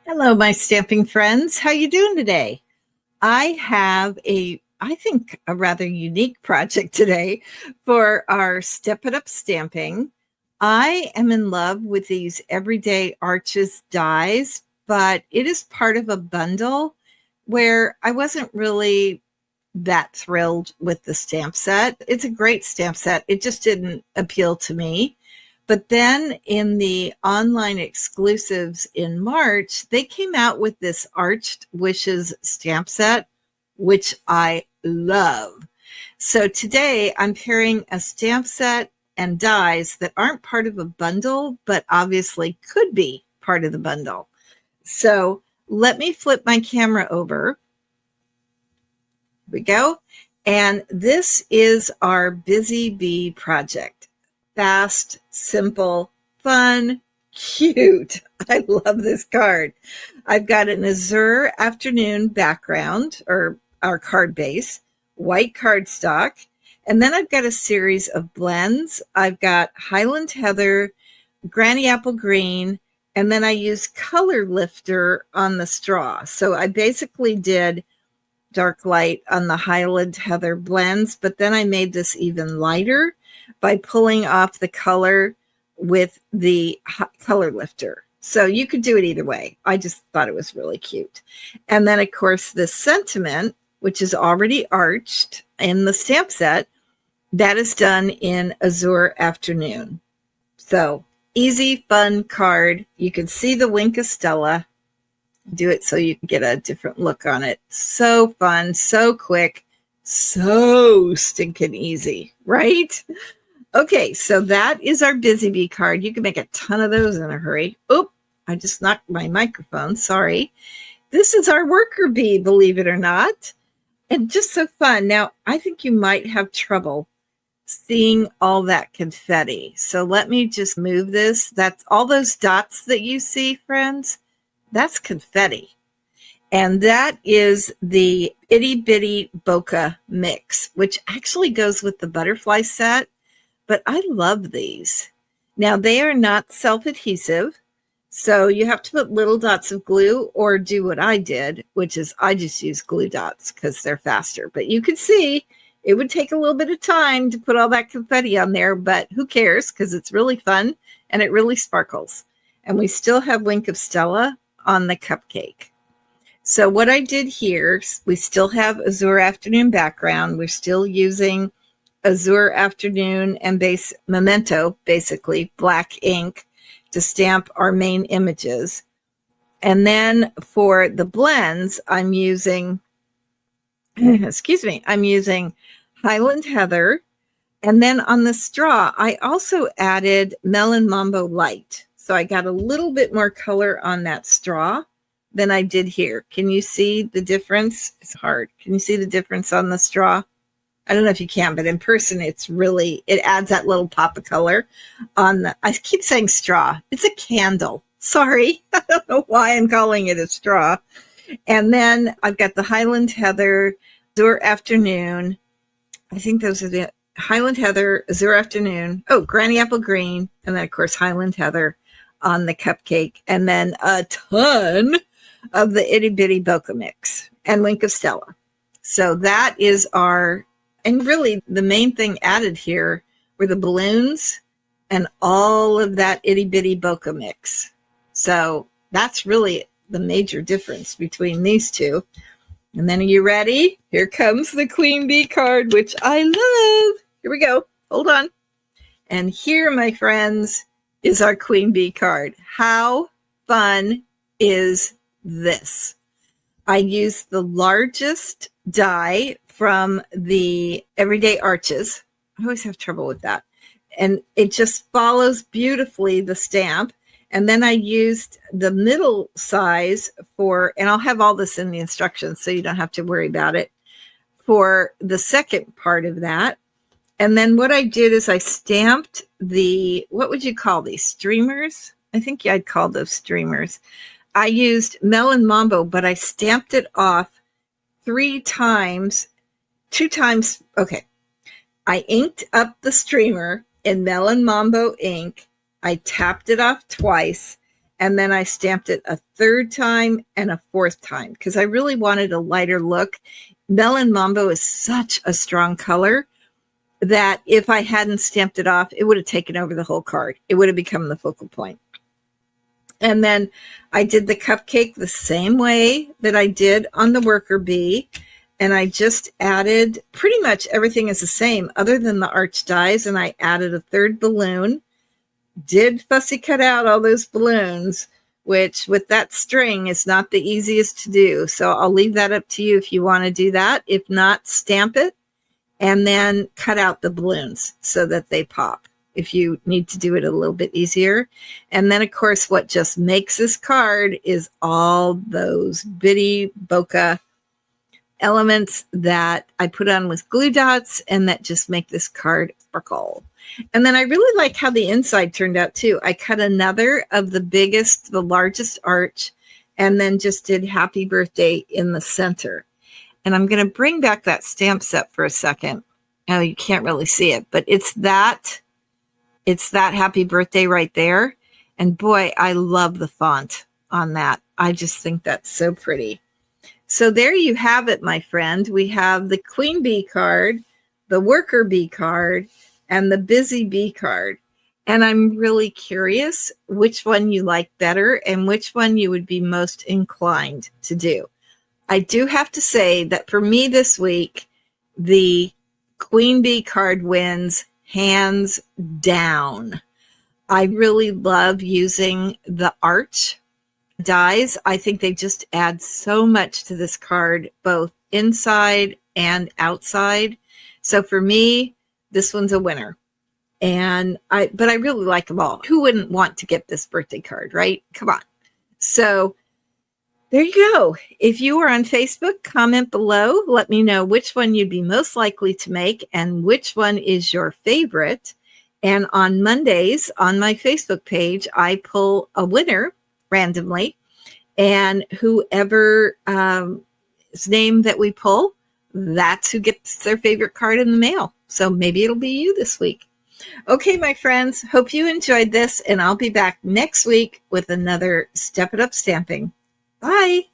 Hello, my stamping friends. How you doing today? I have I think, a rather unique project today for our Step It Up stamping. I am in love with these Everyday Arches dies, but it is part of a bundle where I wasn't really that thrilled with the stamp set. It's a great stamp set. It just didn't appeal to me. But then in the online exclusives in March, they came out with this Arched Wishes stamp set, which I love. So today I'm pairing a stamp set and dies that aren't part of a bundle, but obviously could be part of the bundle. So let me flip my camera over. Here we go. And this is our Busy Bee project. Fast, simple, fun, cute. I love this card. I've got an Azure Afternoon background, or our card base, white cardstock, and then I've got a series of blends. I've got Highland Heather, Granny Apple Green, and then I used Color Lifter on the straw. So I basically did dark light on the Highland Heather blends, but then I made this even lighter by pulling off the color with the color lifter. So you could do it either way. I just thought it was really cute. And then, of course, the sentiment, which is already arched in the stamp set, that is done in Azure Afternoon. So easy, fun card. You can see the Wink of Stella. Do it so you can get a different look on it. So fun, so quick, so stinking easy, right? Okay, so that is our Busy Bee card. You can make a ton of those in a hurry. Oop, I just knocked my microphone. Sorry. This is our Worker Bee, believe it or not. And just so fun. Now, I think you might have trouble seeing all that confetti. So let me just move this. That's all those dots that you see, friends. That's confetti. And that is the Itty Bitty Bokeh mix, which actually goes with the butterfly set. But I love these. Now, they are not self-adhesive, so you have to put little dots of glue or do what I did, which is I just use glue dots because they're faster. But you can see it would take a little bit of time to put all that confetti on there, but who cares, because it's really fun and it really sparkles. And we still have Wink of Stella on the cupcake. So what I did here, we still have Azure Afternoon background. We're still using Azure Afternoon and base Memento, basically black ink, to stamp our main images. And then for the blends, I'm using, I'm using Highland Heather. And then on the straw, I also added Melon Mambo Light. So I got a little bit more color on that straw than I did here. Can you see the difference? It's hard. Can you see the difference on the straw? I don't know if you can, but in person, it adds that little pop of color on I keep saying straw. It's a candle. Sorry. I don't know why I'm calling it a straw. And then I've got the Highland Heather, Azure Afternoon. I think those are the Highland Heather, Azure Afternoon. Oh, Granny Apple Green. And then, of course, Highland Heather on the cupcake. And then a ton of the Itty Bitty Bokeh mix and Wink of Stella. So that is and really the main thing added here were the balloons and all of that Itty Bitty Bokeh mix. So that's really the major difference between these two. And then, are you ready? Here comes the Queen Bee card, which I love. Here we go. Hold on. And here, my friends, is our Queen Bee card. How fun is this? I used the largest die from the Everyday Arches. I always have trouble with that. And it just follows beautifully the stamp. And then I used the middle size and I'll have all this in the instructions so you don't have to worry about it, for the second part of that. And then what I did is I stamped what would you call these, streamers? I think I'd call those streamers. I used Melon Mambo, but I stamped it off 2 times. Okay. I inked up the streamer in Melon Mambo ink. I tapped it off twice, And then I stamped it a third time and a fourth time because I really wanted a lighter look. Melon Mambo is such a strong color that if I hadn't stamped it off, it would have taken over the whole card. It would have become the focal point. And then I did the cupcake the same way that I did on the worker bee. And I just added, pretty much everything is the same other than the arch dies. And I added a third balloon. Did fussy cut out all those balloons, which with that string is not the easiest to do. So I'll leave that up to you if you want to do that. If not, stamp it and then cut out the balloons so that they pop if you need to do it a little bit easier. And then, of course, what just makes this card is all those bitty bokeh elements that I put on with glue dots and that just make this card sparkle. And then I really like how the inside turned out too. I cut another of the largest arch, and then just did happy birthday in the center. And I'm going to bring back that stamp set for a second. Oh, you can't really see it, but it's that happy birthday right there. And boy, I love the font on that. I just think that's so pretty. So there you have it, my friend. We have the Queen Bee card, the Worker Bee card, and the Busy Bee card. And I'm really curious which one you like better and which one you would be most inclined to do. I do have to say that for me this week, the Queen Bee card wins hands down. I really love using the arch dies. I think they just add so much to this card, both inside and outside. So for me, this one's a winner. But I really like them all. Who wouldn't want to get this birthday card, right? Come on. So there you go. If you are on Facebook, comment below. Let me know which one you'd be most likely to make and which one is your favorite. And on Mondays on my Facebook page, I pull a winner randomly. And whoever name that we pull, that's who gets their favorite card in the mail. So maybe it'll be you this week. Okay, my friends, hope you enjoyed this, and I'll be back next week with another Step It Up Stamping. Bye.